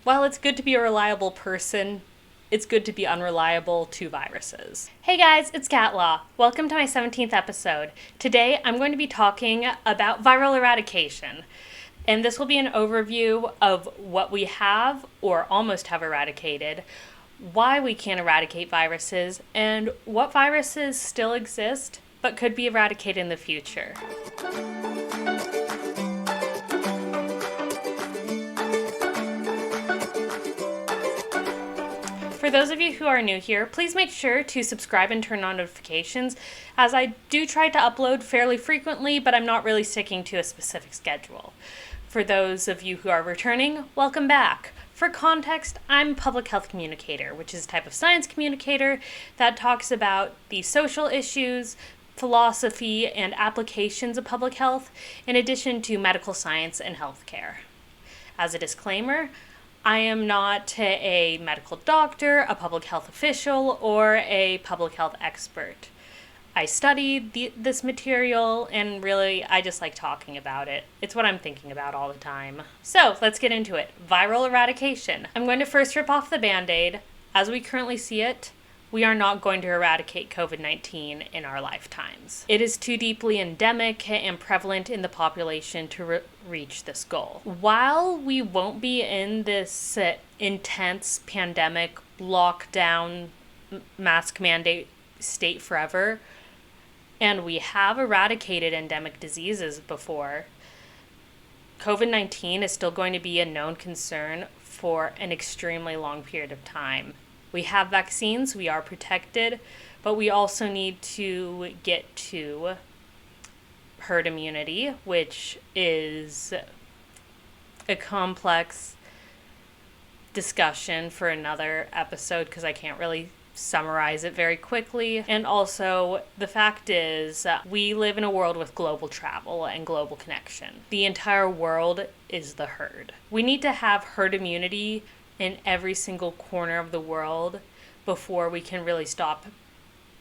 While it's good to be a reliable person, it's good to be unreliable to viruses. Hey guys, it's Katla. Welcome to my 17th episode. Today I'm going to be talking about viral eradication. And this will be an overview of what we have or almost have eradicated, why we can't eradicate viruses, and what viruses still exist but could be eradicated in the future. For those of you who are new here, please make sure to subscribe and turn on notifications, as I do try to upload fairly frequently, but I'm not really sticking to a specific schedule. For those of you who are returning, welcome back. For context, I'm a public health communicator, which is a type of science communicator that talks about the social issues, philosophy, and applications of public health, in addition to medical science and healthcare. As a disclaimer, I am not a medical doctor, a public health official, or a public health expert. I studied this material, and really, I just like talking about it. It's what I'm thinking about all the time. So, let's get into it. Viral eradication. I'm going to first rip off the Band-Aid. As we currently see it, we are not going to eradicate COVID-19 in our lifetimes. It is too deeply endemic and prevalent in the population to reach this goal. While we won't be in this intense pandemic lockdown mask mandate state forever, and we have eradicated endemic diseases before, COVID-19 is still going to be a known concern for an extremely long period of time. We have vaccines, we are protected, but we also need to get to herd immunity, which is a complex discussion for another episode because I can't really summarize it very quickly. And also, the fact is, we live in a world with global travel and global connection. The entire world is the herd. We need to have herd immunity in every single corner of the world before we can really stop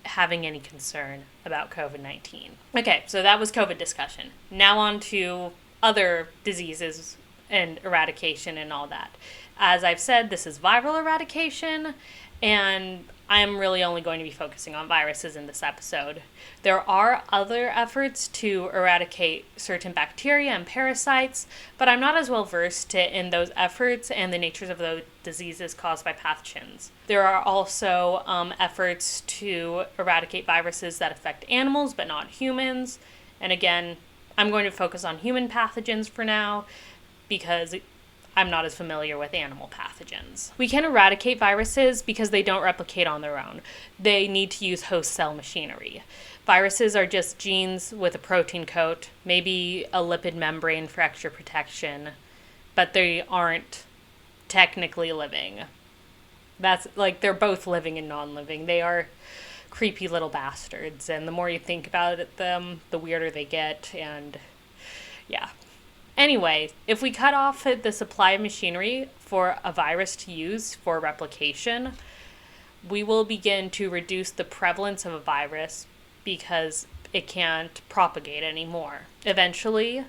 having any concern about COVID-19. Okay, so that was COVID discussion. Now on to other diseases and eradication and all that. As I've said, this is viral eradication, and I'm really only going to be focusing on viruses in this episode. There are other efforts to eradicate certain bacteria and parasites, but I'm not as well versed in those efforts and the natures of those diseases caused by pathogens. There are also efforts to eradicate viruses that affect animals but not humans. And again, I'm going to focus on human pathogens for now because I'm not as familiar with animal pathogens. We can eradicate viruses because they don't replicate on their own. They need to use host cell machinery. Viruses are just genes with a protein coat, maybe a lipid membrane for extra protection, but they aren't technically living. That's like, they're both living and non-living. They are creepy little bastards, and the more you think about them, the weirder they get, and yeah. Anyway, if we cut off the supply of machinery for a virus to use for replication, we will begin to reduce the prevalence of a virus because it can't propagate anymore. Eventually,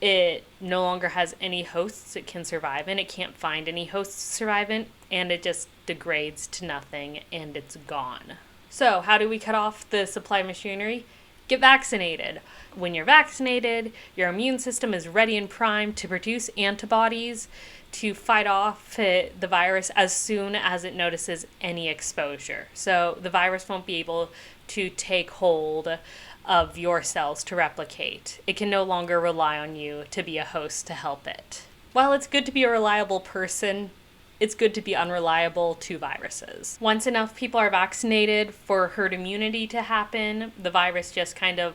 it no longer has any hosts it can survive in. It can't find any hosts to survive in, and it just degrades to nothing, and it's gone. So, how do we cut off the supply of machinery? Get vaccinated. When you're vaccinated, your immune system is ready and primed to produce antibodies to fight off the virus as soon as it notices any exposure. So the virus won't be able to take hold of your cells to replicate. It can no longer rely on you to be a host to help it. While it's good to be a reliable person, it's good to be unreliable to viruses. Once enough people are vaccinated for herd immunity to happen, the virus just kind of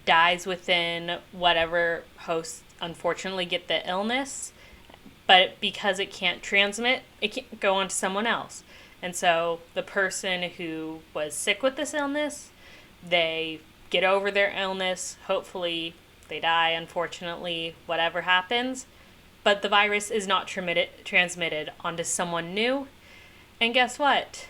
dies within whatever hosts unfortunately get the illness, but because it can't transmit, it can't go on to someone else. And so the person who was sick with this illness, they get over their illness, hopefully they die, unfortunately, whatever happens, but the virus is not transmitted onto someone new, and guess what?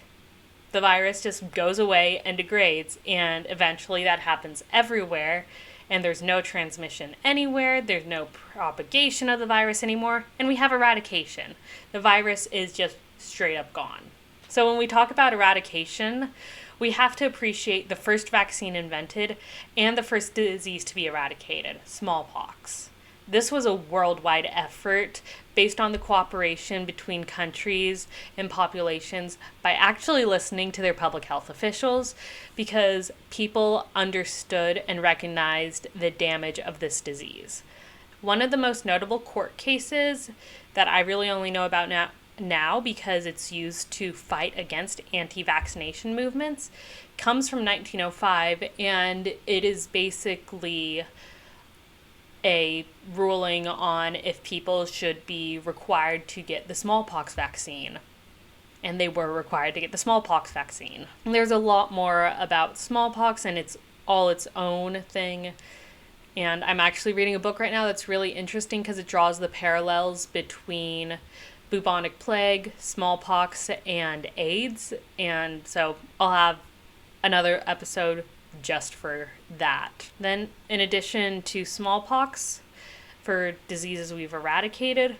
The virus just goes away and degrades, and eventually that happens everywhere, and there's no transmission anywhere, there's no propagation of the virus anymore, and we have eradication. The virus is just straight up gone. So when we talk about eradication, we have to appreciate the first vaccine invented and the first disease to be eradicated, smallpox. This was a worldwide effort based on the cooperation between countries and populations by actually listening to their public health officials, because people understood and recognized the damage of this disease. One of the most notable court cases that I really only know about now because it's used to fight against anti-vaccination movements comes from 1905, and it is basically a ruling on if people should be required to get the smallpox vaccine. And they were required to get the smallpox vaccine. There's a lot more about smallpox, and it's all its own thing. And I'm actually reading a book right now that's really interesting because it draws the parallels between bubonic plague, smallpox, and AIDS. And so I'll have another episode just for that. Then, in addition to smallpox, for diseases we've eradicated,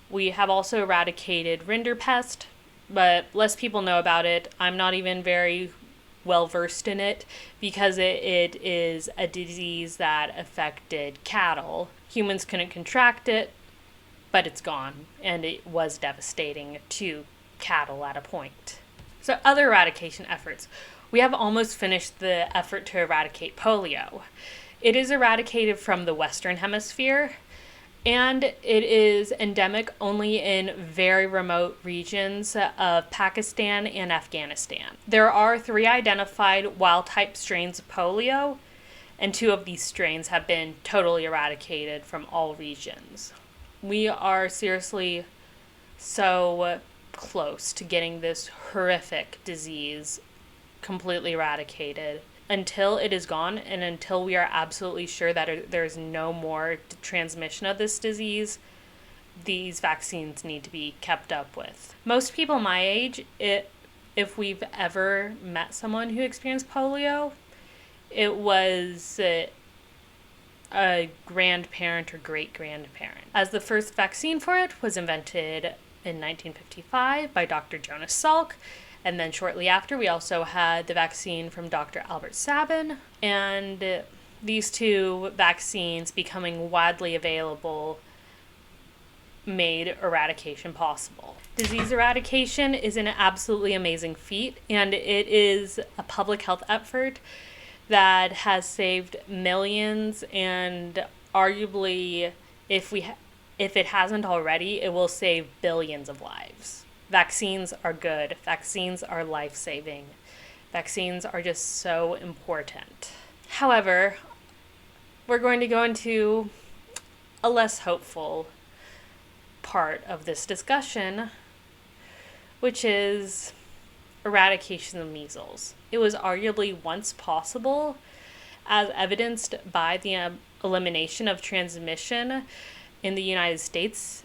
we have also eradicated rinderpest, but less people know about it. I'm not even very well versed in it because it is a disease that affected cattle. Humans couldn't contract it, but it's gone, and it was devastating to cattle at a point. So other eradication efforts. We have almost finished the effort to eradicate polio. It is eradicated from the Western Hemisphere, and it is endemic only in very remote regions of Pakistan and Afghanistan. There are 3 identified wild-type strains of polio, and 2 of these strains have been totally eradicated from all regions. We are seriously so close to getting this horrific disease completely eradicated. Until it is gone, and until we are absolutely sure that there's no more transmission of this disease, these vaccines need to be kept up with. Most people my age, if we've ever met someone who experienced polio, it was a grandparent or great-grandparent, as the first vaccine for it was invented in 1955 by Dr. Jonas Salk. And then shortly after, we also had the vaccine from Dr. Albert Sabin. And these 2 vaccines becoming widely available made eradication possible. Disease eradication is an absolutely amazing feat, and it is a public health effort that has saved millions, and arguably, if it hasn't already, it will save billions of lives. Vaccines are good. Vaccines are life-saving. Vaccines are just so important. However, we're going to go into a less hopeful part of this discussion, which is eradication of measles. It was arguably once possible, as evidenced by the elimination of transmission in the United States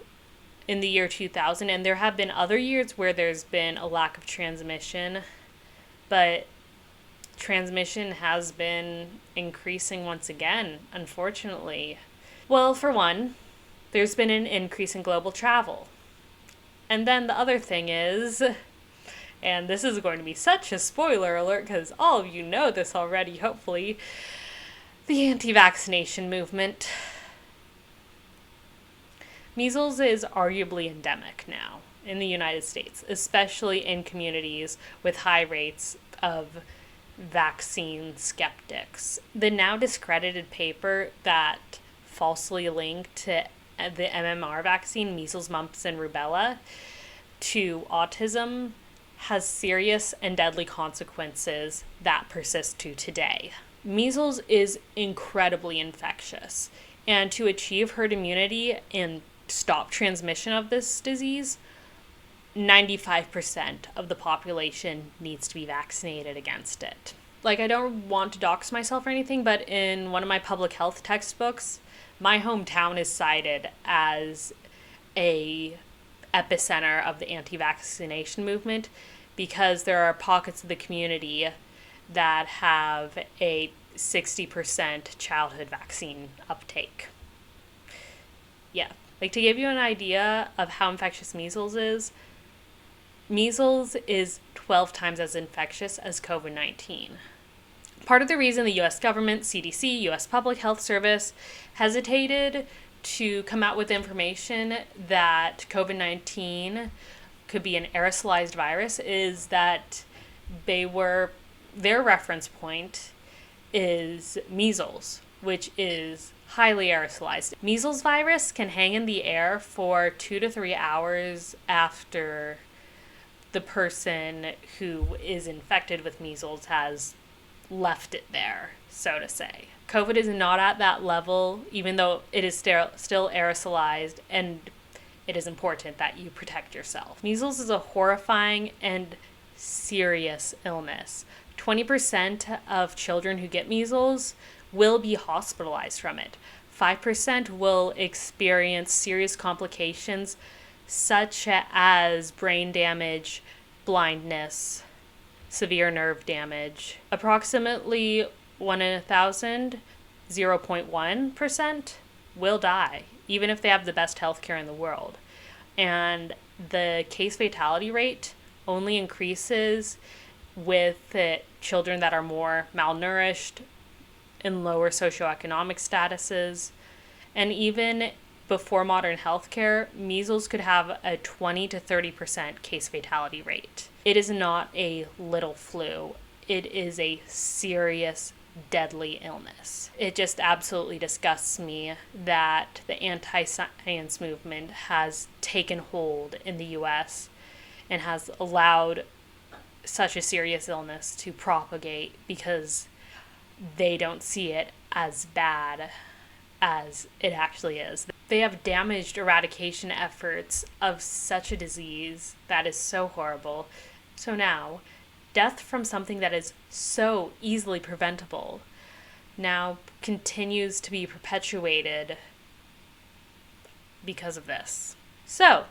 in the year 2000, and there have been other years where there's been a lack of transmission, but transmission has been increasing once again, unfortunately. Well, for one, there's been an increase in global travel. And then the other thing is, and this is going to be such a spoiler alert because all of you know this already, hopefully, the anti-vaccination movement. Measles is arguably endemic now in the United States, especially in communities with high rates of vaccine skeptics. The now discredited paper that falsely linked to the MMR vaccine, measles, mumps, and rubella, to autism has serious and deadly consequences that persist to today. Measles is incredibly infectious, and to achieve herd immunity and stop transmission of this disease, 95% of the population needs to be vaccinated against it. Like, I don't want to dox myself or anything, but in one of my public health textbooks, my hometown is cited as a epicenter of the anti-vaccination movement because there are pockets of the community that have a 60% childhood vaccine uptake. Yeah, like to give you an idea of how infectious measles is 12 times as infectious as COVID-19. Part of the reason the US government, CDC, US Public Health Service hesitated to come out with information that COVID-19 could be an aerosolized virus is that their reference point is measles, which is highly aerosolized. Measles virus can hang in the air for 2 to 3 hours after the person who is infected with measles has left it there, so to say. COVID is not at that level, even though it is still aerosolized, and it is important that you protect yourself. Measles is a horrifying and serious illness. 20% of children who get measles will be hospitalized from it. 5% will experience serious complications such as brain damage, blindness, severe nerve damage. Approximately 1 in 1,000, 0.1% will die, even if they have the best healthcare in the world. And the case fatality rate only increases with children that are more malnourished, in lower socioeconomic statuses. And even before modern healthcare, measles could have a 20 to 30% case fatality rate. It is not a little flu. It is a serious, deadly illness. It just absolutely disgusts me that the anti-science movement has taken hold in the US and has allowed such a serious illness to propagate because they don't see it as bad as it actually is. They have damaged eradication efforts of such a disease that is so horrible. So now, death from something that is so easily preventable now continues to be perpetuated because of this. So,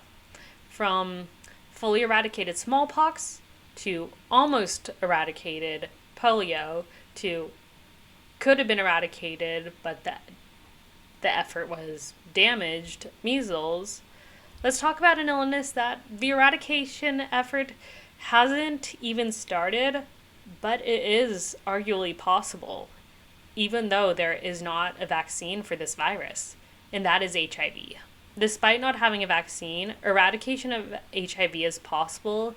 from fully eradicated smallpox to almost eradicated polio to could have been eradicated, but the effort was damaged, measles, let's talk about an illness that the eradication effort hasn't even started, but it is arguably possible, even though there is not a vaccine for this virus, and that is HIV. Despite not having a vaccine, eradication of HIV is possible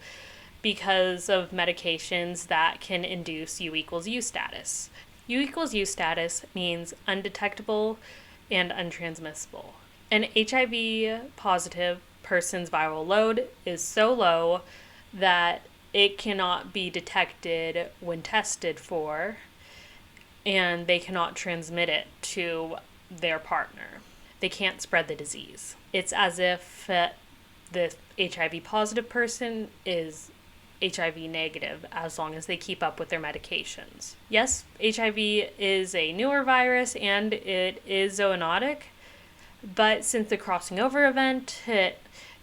because of medications that can induce U equals U status. U equals U status means undetectable and untransmissible. An HIV positive person's viral load is so low that it cannot be detected when tested for, and they cannot transmit it to their partner. They can't spread the disease. It's as if the HIV positive person is HIV negative as long as they keep up with their medications. Yes, HIV is a newer virus and it is zoonotic, but since the crossing over event,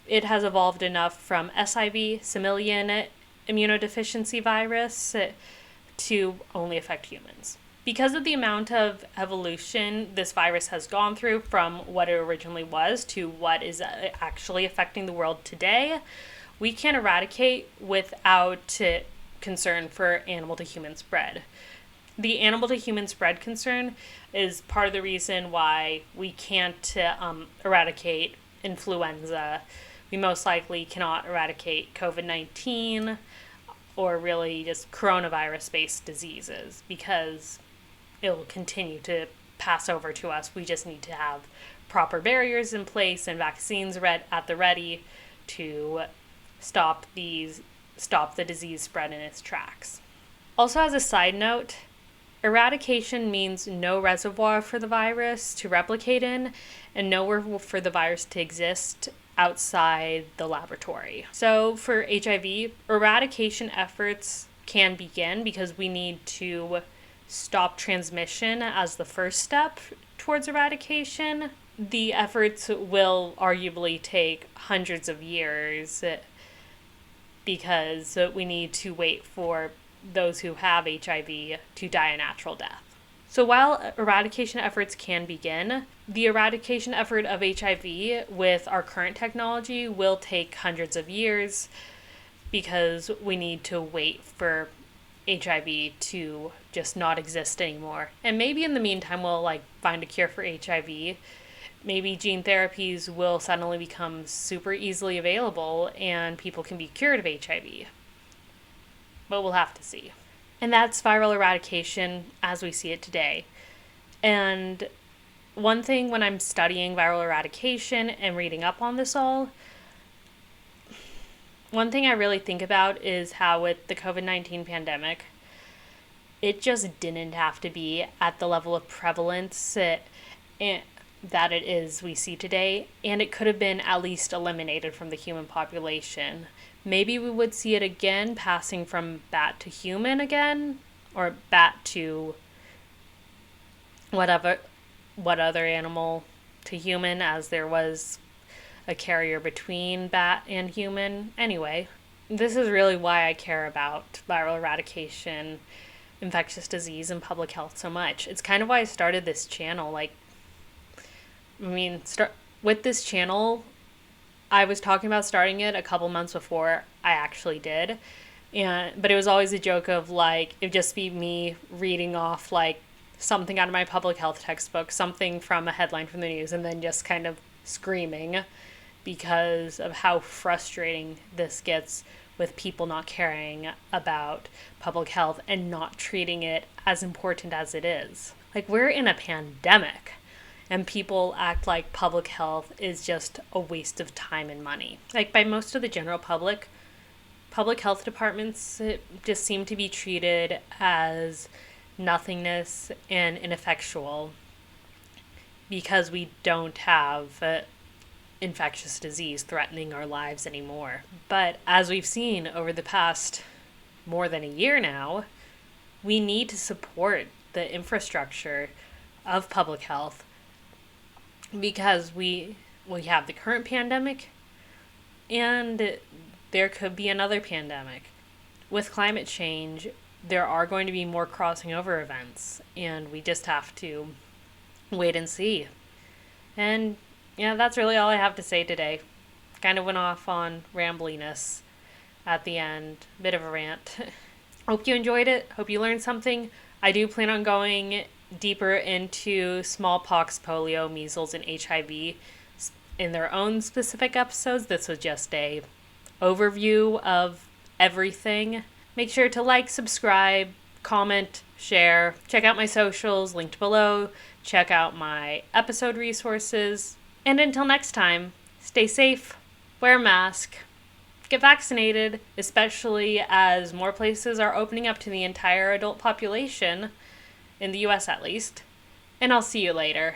it has evolved enough from SIV, simian immunodeficiency virus, to only affect humans. Because of the amount of evolution this virus has gone through from what it originally was to what is actually affecting the world today, we can eradicate without concern for animal to human spread. The animal to human spread concern is part of the reason why we can't eradicate influenza. We most likely cannot eradicate COVID-19 or really just coronavirus-based diseases because it will continue to pass over to us. We just need to have proper barriers in place and vaccines at the ready to stop the disease spread in its tracks. Also, as a side note, eradication means no reservoir for the virus to replicate in and nowhere for the virus to exist outside the laboratory. So for HIV, eradication efforts can begin because we need to stop transmission as the first step towards eradication. The efforts will arguably take hundreds of years because we need to wait for those who have HIV to die a natural death. So while eradication efforts can begin, the eradication effort of HIV with our current technology will take hundreds of years because we need to wait for HIV to just not exist anymore. And maybe in the meantime we'll find a cure for HIV. Maybe gene therapies will suddenly become super easily available and people can be cured of HIV. But we'll have to see. And that's viral eradication as we see it today. And one thing when I'm studying viral eradication and reading up on this all, one thing I really think about is how with the COVID-19 pandemic, it just didn't have to be at the level of prevalence that it is we see today, and it could have been at least eliminated from the human population. Maybe we would see it again, passing from bat to human again, or bat to what other animal to human, as there was a carrier between bat and human. Anyway, this is really why I care about viral eradication, infectious disease, and public health so much. It's kind of why I started this channel. With this channel, I was talking about starting it a couple months before I actually did. But it was always a joke of it would just be me reading off something out of my public health textbook, something from a headline from the news, and then just kind of screaming because of how frustrating this gets with people not caring about public health and not treating it as important as it is. We're in a pandemic. And people act like public health is just a waste of time and money. By most of the general public health departments just seem to be treated as nothingness and ineffectual because we don't have infectious disease threatening our lives anymore. But as we've seen over the past more than a year now, we need to support the infrastructure of public health because we have the current pandemic and there could be another pandemic. With climate change, there are going to be more crossing over events, and we just have to wait and see. And yeah, that's really all I have to say today. Kind of went off on rambliness at the end, bit of a rant. Hope you enjoyed it. Hope you learned something. I do plan on going deeper into smallpox, polio, measles, and HIV in their own specific episodes. This was just a overview of everything. Make sure to subscribe, comment, share. Check out my socials linked below. Check out my episode resources. And until next time, stay safe, wear a mask, get vaccinated, especially as more places are opening up to the entire adult population, in the US at least. And I'll see you later.